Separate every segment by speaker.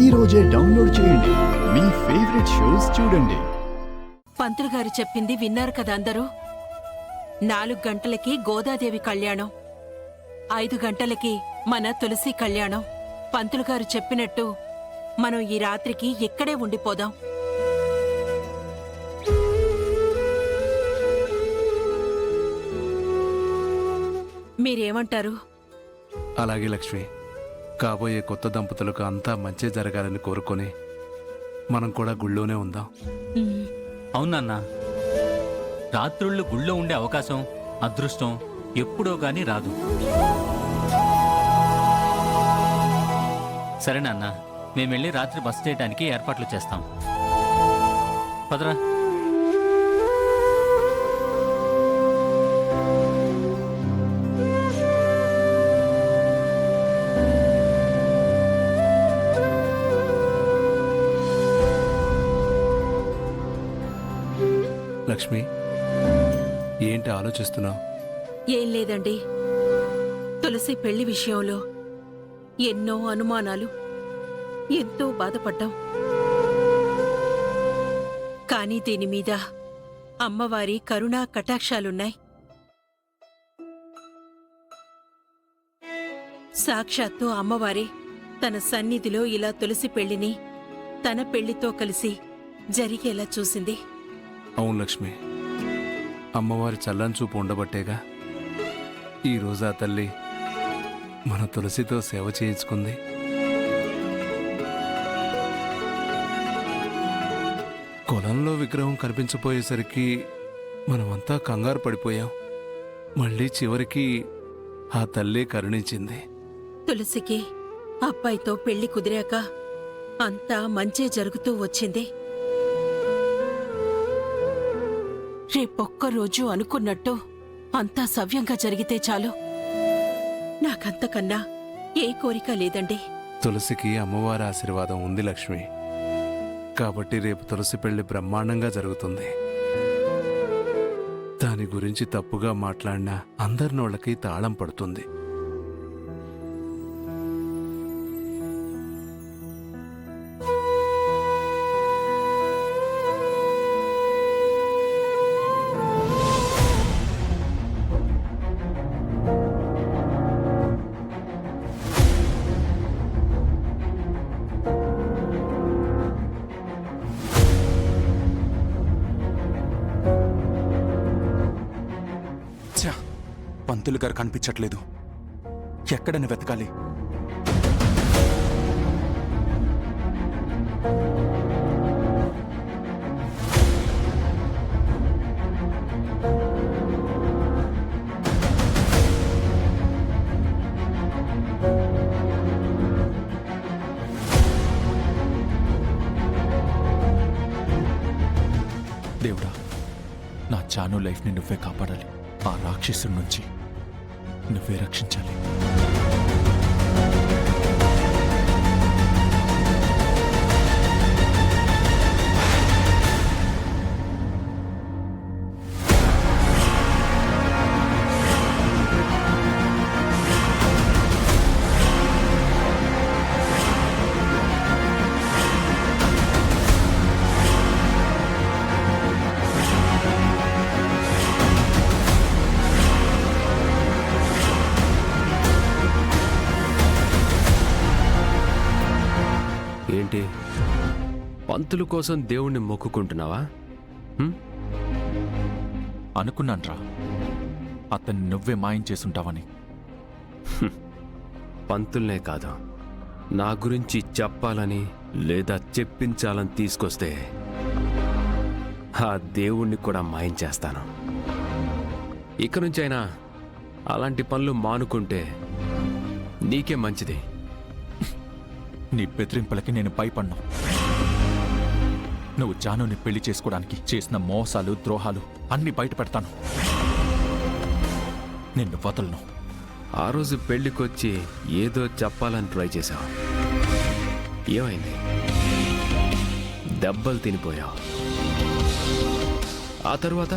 Speaker 1: ఈ రోజే డౌన్లోడ్ చేయండి. మీ ఫేవరెట్ షోస్ చూడండి.
Speaker 2: పంతులు గారు చెప్పింది విన్నారు కదా అందరూ? 4 గంటలకి గోదాదేవి కళ్యాణం, 5 గంటలకి మన తులసి కళ్యాణం. పంతులు గారు చెప్పినట్టు మనం ఈ రాత్రికి ఇక్కడే ఉండిపోదాం. మీరేమంటారు?
Speaker 3: అలాగే లక్ష్మి, కాబోయే కొత్త దంపతులకు అంతా మంచి జరగాలని కోరుకొని మనం కూడా గుళ్ళోనే ఉందాం.
Speaker 4: అవునన్నా, రాత్రుళ్ళు గుళ్ళో ఉండే అవకాశం, అదృష్టం ఎప్పుడో గాని రాదు. సరేనన్నా, మేమెళ్ళి రాత్రి బస చేయడానికి ఏర్పాట్లు చేస్తాం. పదరా.
Speaker 3: లక్ష్మి, ఏంటి ఆలోచిస్తున్నావు?
Speaker 2: ఏం లేదండి, తులసి పెళ్లి విషయంలో ఎన్నో అనుమానాలు, ఎంతో బాధపడ్డాం. కానీ దీని మీద అమ్మవారి కరుణా కటాక్షాలున్నాయి. సాక్షాత్తు అమ్మవారే తన సన్నిధిలో ఇలా తులసి పెళ్లిని తన పెళ్లితో కలిసి జరిగేలా చూసింది.
Speaker 3: అవును లక్ష్మి, అమ్మవారి చల్లని చూపు ఉండబట్టేగా ఈరోజు ఆ తల్లి మన తులసితో సేవ చేయించుకుంది. కొలంలో విగ్రహం కనిపించపోయేసరికి మనమంతా కంగారు పడిపోయాం. మళ్ళీ చివరికి ఆ తల్లి కరుణించింది.
Speaker 2: తులసికి అబ్బాయితో పెళ్లి కుదిరాక అంతా మంచే జరుగుతూ వచ్చింది. రేపొక్కరోజు అనుకున్నట్టు అంతా సవ్యంగా జరిగితే చాలు. నాకంతకన్నా ఏ కోరిక లేదండి.
Speaker 3: తులసికి అమ్మవారి ఆశీర్వాదం ఉంది లక్ష్మి, కాబట్టి రేపు తులసి పెళ్లి బ్రహ్మాండంగా జరుగుతుంది. దాని గురించి తప్పుగా మాట్లాడినా అందరి నోళ్ళకి తాళం పడుతుంది.
Speaker 5: పంతులు గారు కనిపించట్లేదు. ఎక్కడని వెతకాలి? దేవుడా, నా చాను లైఫ్ని నువ్వే కాపాడాలి. ఆ రాక్షసుడి నుంచి నువ్వే రక్షించాలి.
Speaker 6: ఏంటి, పంతులు కోసం దేవుణ్ణి మొక్కుకుంటున్నావా?
Speaker 5: అనుకున్నాన్రా, అతన్ని నువ్వే మాయం చేసుంటావని.
Speaker 6: పంతుల్నే కాదు, నా గురించి చెప్పాలని లేదా చెప్పించాలని తీసుకొస్తే ఆ దేవుణ్ణి కూడా మాయం చేస్తాను. ఇక నుంచైనా అలాంటి పనులు మానుకుంటే నీకే మంచిది.
Speaker 5: నీ బెదిరింపులకి నేను భయపడ్ను. నువ్వు జానుని పెళ్లి చేసుకోవడానికి చేసిన మోసాలు, ద్రోహాలు అన్నీ బయట పెడతాను. నిన్ను వదలను.
Speaker 6: ఆ రోజు పెళ్లికొచ్చి ఏదో చెప్పాలని ట్రై చేశావు. ఏమైంది? దెబ్బలు తినిపోయావు. ఆ తర్వాత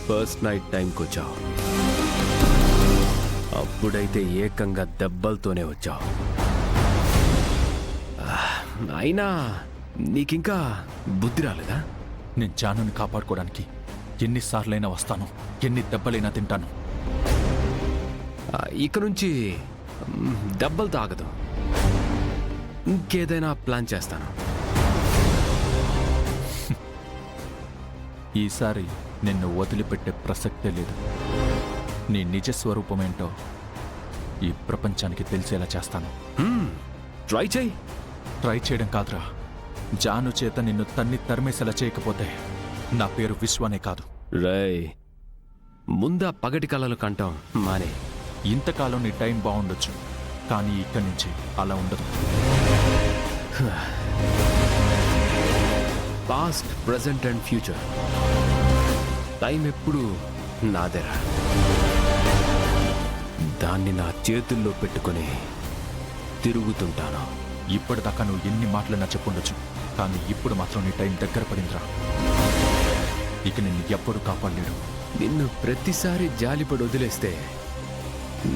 Speaker 6: ఫస్ట్ నైట్ టైంకి వచ్చావు. అప్పుడైతే ఏకంగా దెబ్బలతోనే వచ్చావు. అయినా నీకింకా బుద్ధి రాలేదా?
Speaker 5: నేను జానుని కాపాడుకోవడానికి ఎన్నిసార్లైనా వస్తాను, ఎన్ని దెబ్బలైనా తింటాను.
Speaker 6: ఇక నుంచి దెబ్బలు తాగదు. ఇంకేదైనా ప్లాన్ చేస్తాను.
Speaker 5: ఈసారి నిన్ను వదిలిపెట్టే ప్రసక్తే లేదు. నీ నిజ స్వరూపమేంటో ఈ ప్రపంచానికి తెలిసేలా చేస్తాను.
Speaker 6: ట్రై చేయి.
Speaker 5: ట్రై చేయడం కాదురా, జాను చేత నిన్ను తరిమేసేలా చేయకపోతే నా పేరు విశ్వనే కాదు.
Speaker 6: రేయ్, ముందా పగటి కలలు కంటాం మానే.
Speaker 5: ఇంతకాలం నీ టైం బాగుండొచ్చు, కానీ ఇక్కడి నుంచి అలా ఉండదు.
Speaker 6: Past, present and future time ఎప్పుడు నాదేరా. దాన్ని నా చేతుల్లో పెట్టుకొని తిరుగుతుంటాను.
Speaker 5: ఇప్పటిదాకా నువ్వు ఎన్ని మాటలన్నా చెప్పుండొచ్చు, కానీ ఇప్పుడు మాత్రం నీ టైం దగ్గర పడిందిరా. ఇక నిన్ను ఎప్పుడు కాపాడలేడు.
Speaker 6: నిన్ను ప్రతిసారి జాలిపడి వదిలేస్తే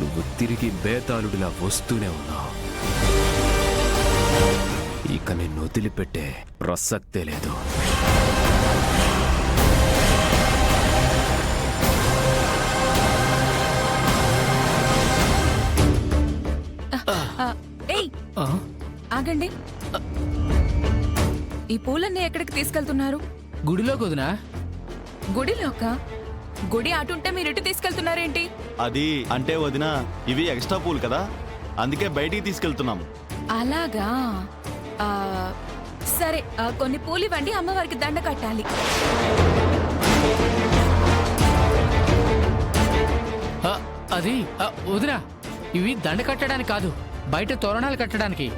Speaker 6: నువ్వు తిరిగి బేతాళుడిలా వస్తూనే ఉన్నావు. ఇక నిన్ను వదిలిపెట్టే ప్రసక్తే లేదు.
Speaker 7: ఏయ్ ఆగండి. ఈ పూలన్నీ ఎక్కడికి తీసుకెళ్తున్నారు?
Speaker 8: గుడిలోకి వదినా.
Speaker 7: గుడిలోక? గుడి అటుంటే మీరు ఇటు తీసుకెళ్తున్నారేంటి?
Speaker 9: అది అంటే వదిన, ఇవి ఎక్స్ట్రా పూలు కదా, అందుకే బయటికి తీసుకెళ్తున్నాం.
Speaker 7: అలాగా. ఆ, సరే, కొన్ని పూలు ఇవ్వండి, అమ్మవారికి దండ కట్టాలి.
Speaker 8: అది వదినా, ఇవి దండ కట్టడానికి కాదు, బయట తోరణాలు కట్టడానికి.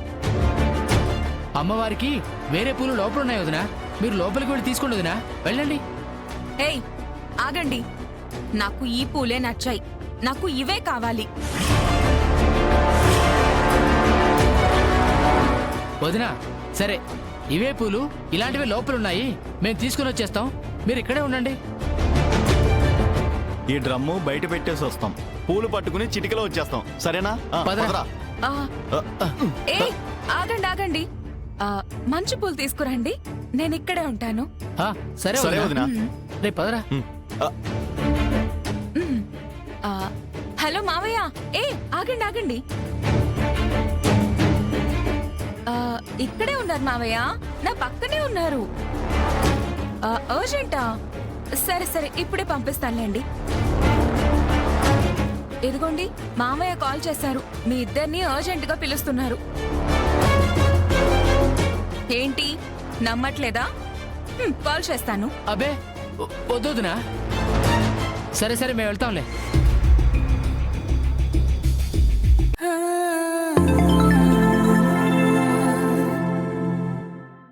Speaker 8: అమ్మవారికి వేరే పూలు లోపల ఉన్నాయి వదినా, మీరు లోపలికి వెళ్ళి తీసుకోండి వదినా, వెళ్ళండి.
Speaker 7: ఏయ్ ఆగండి, నాకు ఈ పూలే నచ్చాయి, నాకు ఇవే కావాలి.
Speaker 8: వదినా సరే, ఇవే పూలు ఇలాంటివే లోపలున్నాయి, మేము తీసుకుని వచ్చేస్తాం, మీరు ఇక్కడే ఉండండి.
Speaker 9: ఈ డ్రమ్ము బయట పెట్టేసి వస్తాం, పూలు పట్టుకుని చిటికలో వచ్చేస్తాం, సరేనా?
Speaker 8: పదరా.
Speaker 7: ఏయ్ ఆగండి ఆగండి, మంచి పూలు తీసుకురండి, నేను ఇక్కడే ఉంటాను.
Speaker 8: సరే
Speaker 9: సరే వదినా.
Speaker 8: రేపు పదరా.
Speaker 7: హలో మావయ్య, ఏ ఆగండి ఆగండి, ఇక్కడే ఉన్నారు మావయ్య, నా పక్కనే ఉన్నారు. అర్జెంటా? సరే సరే, ఇప్పుడే పంపిస్తానులేండి. ఇదిగోండి, మామయ్య కాల్ చేశారు, మీ ఇద్దరిని అర్జెంట్ గా పిలుస్తున్నారు. ఏంటి నమ్మట్లేదా? కాల్ చేస్తాను.
Speaker 8: అబ్బే వద్దునా. సరే సరే, మేము వెళ్తాంలే.